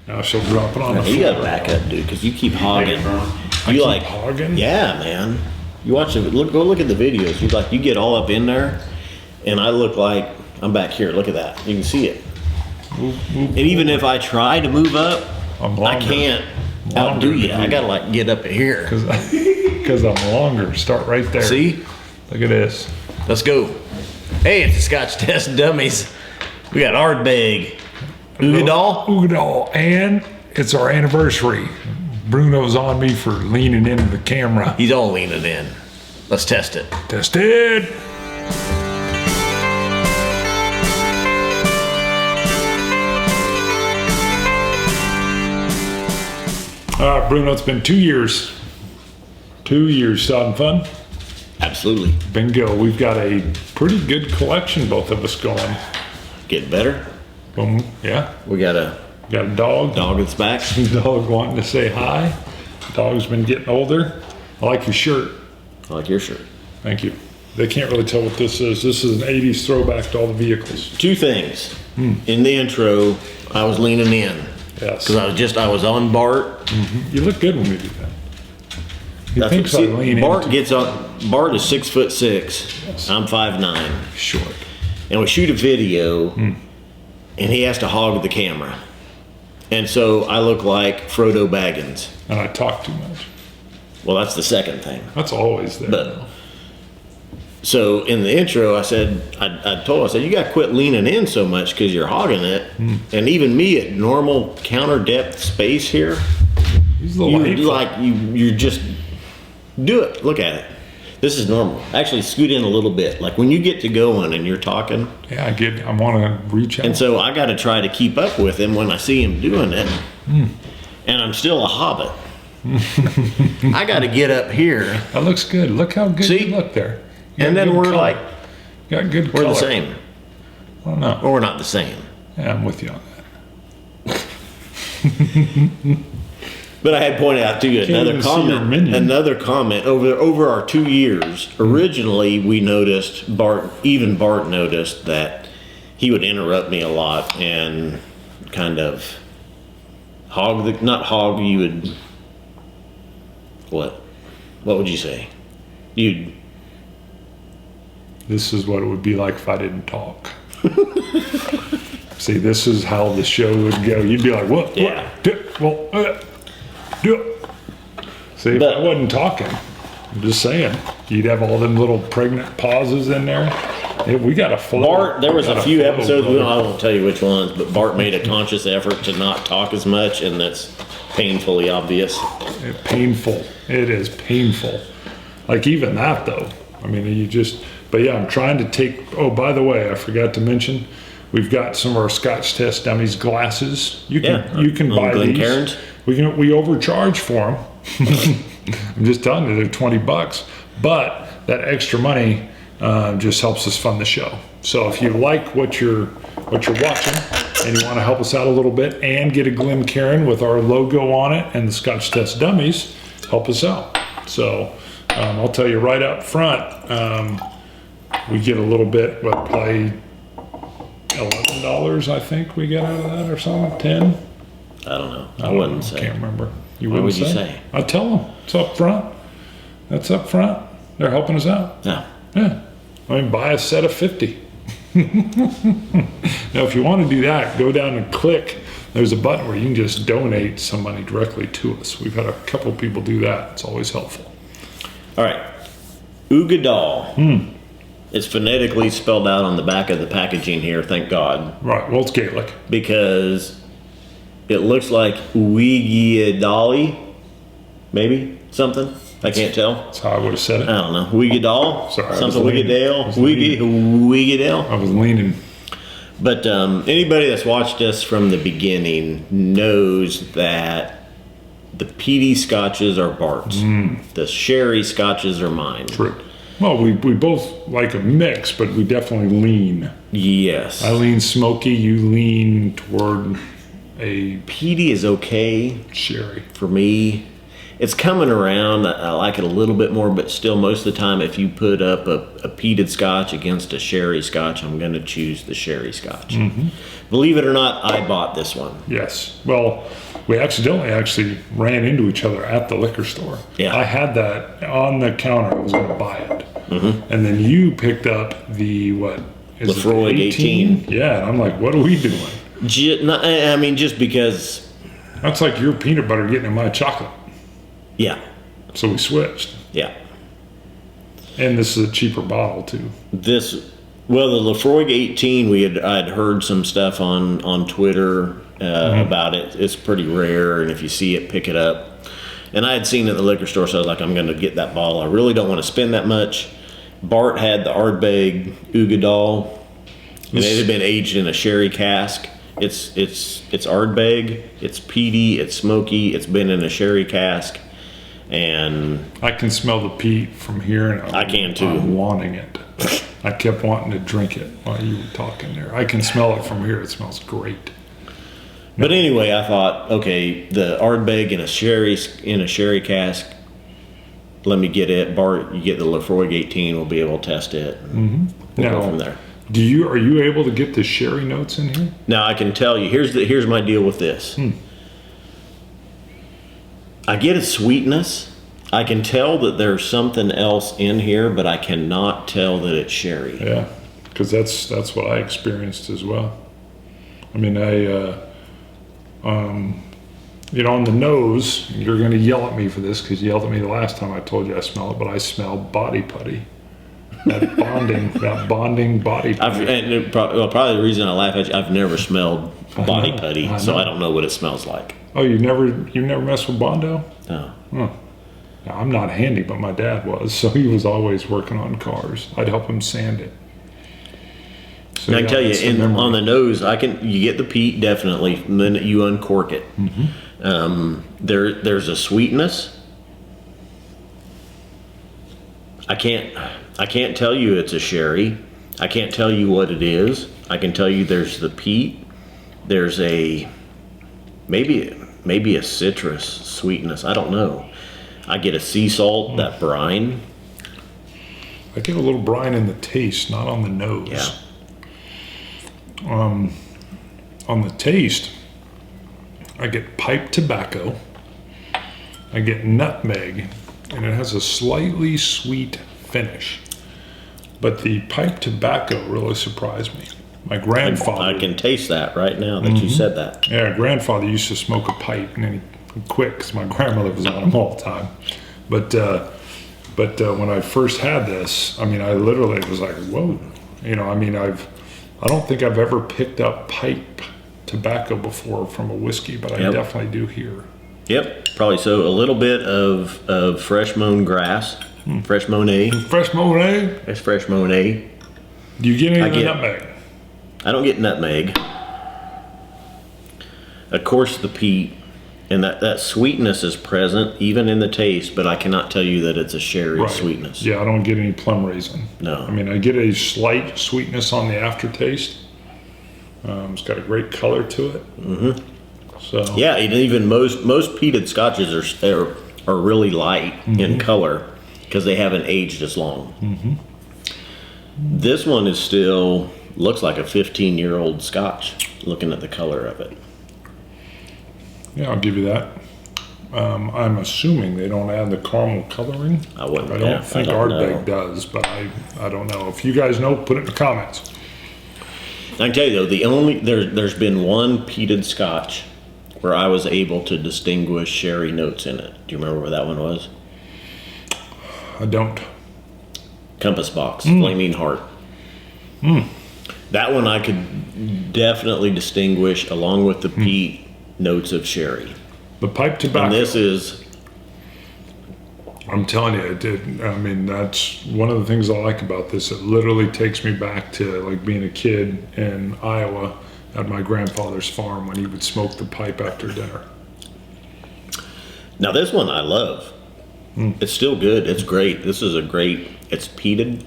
Now she'll drop it on the floor. You gotta back up, dude, because you keep hogging. You like hogging? Yeah, man. You watch it. Go look at the videos. You get all up in there, and I look like I'm back here. Look at that. You can see it. And even if I try to move up, I can't outdo you. I gotta like get up here because I'm longer. Start right there. See? Look at this. Let's go. Hey, it's the Scotch Test Dummies. We got Ardbeg Uigeadail. Uigeadail, and it's our anniversary. Bruno's on me for leaning into the camera. He's all leaning in. Let's test it. Tested. All right, Bruno, it's been 2 years. 2 years. Still having fun? Absolutely. Bingo. We've got a pretty good collection, both of us going. Getting better. Yeah. We got a dog. Dog that's back. Dog wanting to say hi. Dog's been getting older. I like your shirt. I like your shirt. Thank you. They can't really tell what this is. This is an 80s throwback to all the vehicles. Two things. In the intro, I was leaning in. Yes. Because I was on Bart. You look good when we do that. He thinks I lean Bart gets on. Bart is 6'6". Yes. I'm 5'9". Short. And we shoot a video, and he has to hog the camera. And so I look like Frodo Baggins. And I talk too much. Well, that's the second thing. That's always there. But so in the intro, I said, I told you got to quit leaning in so much because you're hogging it. And even me at normal counter depth space here, you just do it. Look at it. This is normal. Actually, scoot in a little bit. Like when you get to going and you're talking. Yeah, I want to reach out. And so I got to try to keep up with him when I see him doing it. And I'm still a hobbit. I got to get up here. That looks good. Look how good you look there. And then we're color. like, got good we're color. the same. I don't know. Or we're not the same. Yeah, I'm with you on that. But I had pointed out to you another comment over our 2 years. Originally, we noticed Bart noticed that he would interrupt me a lot and kind of you would, what would you say? This is what it would be like if I didn't talk. See, this is how the show would go. You'd be like, what? Yeah. Do it. See, if I wasn't talking, I'm just saying, you'd have all them little pregnant pauses in there. We got a flow. Bart, there was a few episodes, I won't tell you which ones, but Bart made a conscious effort to not talk as much, and that's painfully obvious. Painful. It is painful. Like even that though. I mean, but yeah, I'm trying to take, oh, by the way, I forgot to mention, we've got some of our Scotch Test Dummies glasses. You can buy these. We overcharge for them. I'm just telling you, they're $20, but that extra money just helps us fund the show. So if you like what you're watching and you want to help us out a little bit and get a Glencairn with our logo on it and the Scotch Test Dummies, help us out. So I'll tell you right up front, we get a little bit, probably $11, I think we get out of that or something, 10. I don't know. I wouldn't say. I can't remember. What would you say? I tell them it's up front. That's up front. They're helping us out. Yeah. Yeah. I mean, buy a set of 50. Now, if you want to do that, go down and click. There's a button where you can just donate some money directly to us. We've had a couple of people do that. It's always helpful. All right. Uigeadail. It's phonetically spelled out on the back of the packaging here, thank God. Right. Well, it's Gaelic. Because it looks like Uigeadail, maybe something. I can't tell. That's how I would have said it. I don't know. Uigeadail? Sorry. Something Uigeadail? Uigeadail? I was leaning. But anybody that's watched us from the beginning knows that the peaty scotches are Bart's. The sherry scotches are mine. True. Well, we both like a mix, but we definitely lean. Yes. I lean smoky. You lean toward a peaty is okay sherry for me. It's coming around. I like it a little bit more, but still, most of the time, if you put up a peated Scotch against a sherry Scotch, I'm going to choose the sherry Scotch. Believe it or not, I bought this one. Yes. Well, we accidentally ran into each other at the liquor store. Yeah. I had that on the counter. I was going to buy it. And then you picked up the, what? Is Lefroy it 18? Yeah. And I'm like, what are we doing? Just because. That's like your peanut butter getting in my chocolate. Yeah. So we switched. Yeah. And this is a cheaper bottle, too. The Lefroy 18, I'd heard some stuff on Twitter about it. It's pretty rare, and if you see it, pick it up. And I had seen it at the liquor store, so I was like, I'm going to get that bottle. I really don't want to spend that much. Bart had the Ardbeg Uigeadail, and it had been aged in a sherry cask. It's Ardbeg, it's peaty, it's smoky, it's been in a sherry cask. And I can smell the peat from here, and I can too. I'm wanting it. I kept wanting to drink it while you were talking there. I can smell it from here. It smells great. But anyway, I thought, okay, the Ardbeg in a sherry cask. Let me get it. Bart, you get the Lefroy 18. We'll be able to test it. We'll go from there. Are you able to get the sherry notes in here? Now I can tell you. Here's my deal with this. I get a sweetness. I can tell that there's something else in here, but I cannot tell that it's sherry. Yeah, because that's what I experienced as well. I mean, on the nose, you're going to yell at me for this because you yelled at me the last time I told you I smell it, but I smell body putty. That bonding body putty. Probably the reason I laugh at you, I've never smelled body putty, so I don't know what it smells like. Oh, you never messed with Bondo? No. Huh. Now, I'm not handy, but my dad was, so he was always working on cars. I'd help him sand it. So, I can tell you, on the nose, you get the peat definitely, and then you uncork it. There's a sweetness. I can't tell you it's a sherry. I can't tell you what it is. I can tell you there's the peat. There's maybe a citrus sweetness. I don't know. I get a sea salt, that brine. I get a little brine in the taste, not on the nose. Yeah. On the taste, I get pipe tobacco. I get nutmeg, and it has a slightly sweet finish. But the pipe tobacco really surprised me. My grandfather... I can taste that right now that you said that. Yeah, grandfather used to smoke a pipe, and then he'd quit because my grandmother was on him all the time. But when I first had this, I mean, I literally was like, whoa. I don't think I've ever picked up pipe tobacco before from a whiskey, but I definitely do here. Yep, probably so. A little bit of fresh mown grass, fresh Monet. Fresh Monet? That's fresh Monet. Do you get any of the nutmeg? I don't get nutmeg. Of course, the peat, and that sweetness is present even in the taste, but I cannot tell you that it's a sherry sweetness. Yeah, I don't get any plum raisin. No. I mean, I get a slight sweetness on the aftertaste. It's got a great color to it. So yeah, and even most peated scotches are really light in color because they haven't aged as long. This one is still looks like a 15-year-old scotch looking at the color of it. Yeah, I'll give you that. I'm assuming they don't add the caramel coloring. I wouldn't. I don't think Ardbeg does, but I don't know. If you guys know, put it in the comments. I can tell you though, there's been one peated scotch where I was able to distinguish sherry notes in it. Do you remember what that one was? I don't. Compass Box, Flaming Heart. That one I could definitely distinguish along with the peat notes of sherry. The pipe tobacco. And this is... I'm telling you, it did. I mean, that's one of the things I like about this. It literally takes me back to like being a kid in Iowa at my grandfather's farm when he would smoke the pipe after dinner. Now this one I love. It's still good. It's great. This is a great... It's peated,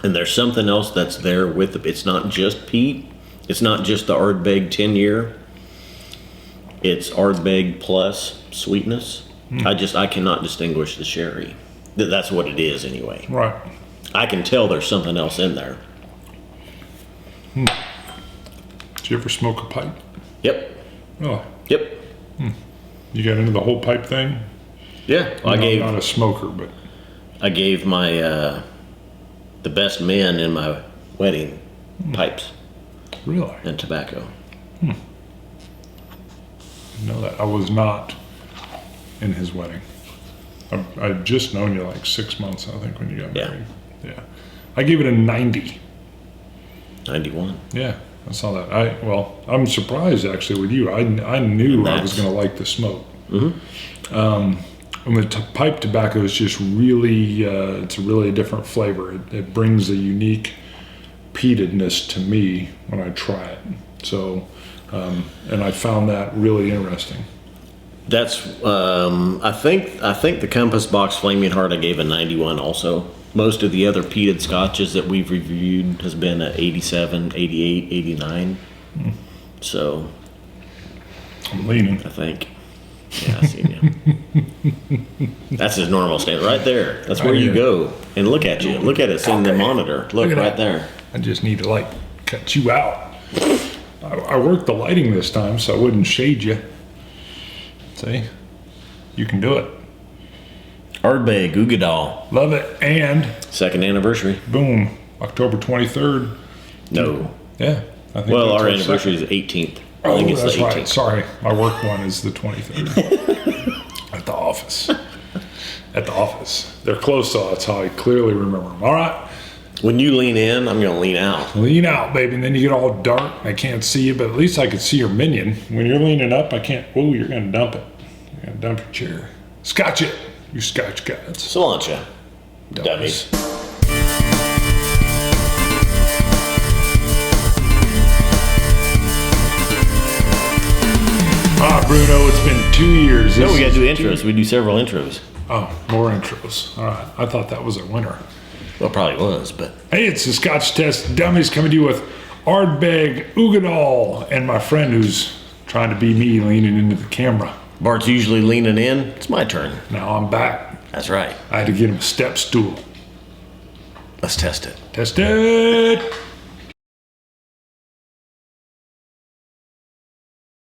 and there's something else that's there with it. It's not just peat. It's not just the Ardbeg 10-year. It's Ardbeg plus sweetness. I cannot distinguish the sherry. That's what it is anyway. Right. I can tell there's something else in there. Did you ever smoke a pipe? Yep. Oh. Yep. You got into the whole pipe thing? Yeah. I'm not a smoker, but I gave my the best men in my wedding pipes really, and tobacco. I know that I was not in his wedding. I'd just known you like 6 months, I think, when you got married. Yeah. I gave it a 90. 91. Yeah, I saw that. I'm surprised actually with you. I knew I was going to like the smoke. And the pipe tobacco is just really, it's really a different flavor. It brings a unique peatedness to me when I try it. So, and I found that really interesting. That's I think the Compass Box Flaming Heart I gave a 91 also. Most of the other peated scotches that we've reviewed has been a 87, 88, 89. So I'm leaning. I think. Yeah, I see you. That's his normal stand right there. That's where you go and look at you. Look at it, seeing the monitor. Look right there. I just need to cut you out. I worked the lighting this time so I wouldn't shade you. See? You can do it. Ardbeg Uigeadail. Love it. And 2nd anniversary. boom, October 23rd. No. Yeah. I think Well, that's our anniversary is the 18th. I think it's that's the 18th. right. Sorry. My work one is the 23rd. At the office. At the office. They're close, so that's how I clearly remember them. All right. When you lean in, I'm going to lean out. Lean out, baby, and then you get all dark. I can't see you, but at least I could see your minion. When you're leaning up, I can't. Oh, you're going to dump it. You're going to dump your chair. Scotch it, you Scotch guys. Cilantro. Dummies. Bruno, it's been 2 years. No, we got to do intros. We do several intros. Oh, more intros. All right. I thought that was a winner. Well, it probably was, but. Hey, it's the Scotch Test Dummies coming to you with Ardbeg Uigeadail and my friend who's trying to be me leaning into the camera. Bart's usually leaning in. It's my turn. Now I'm back. That's right. I had to get him a step stool. Let's test it. Test it.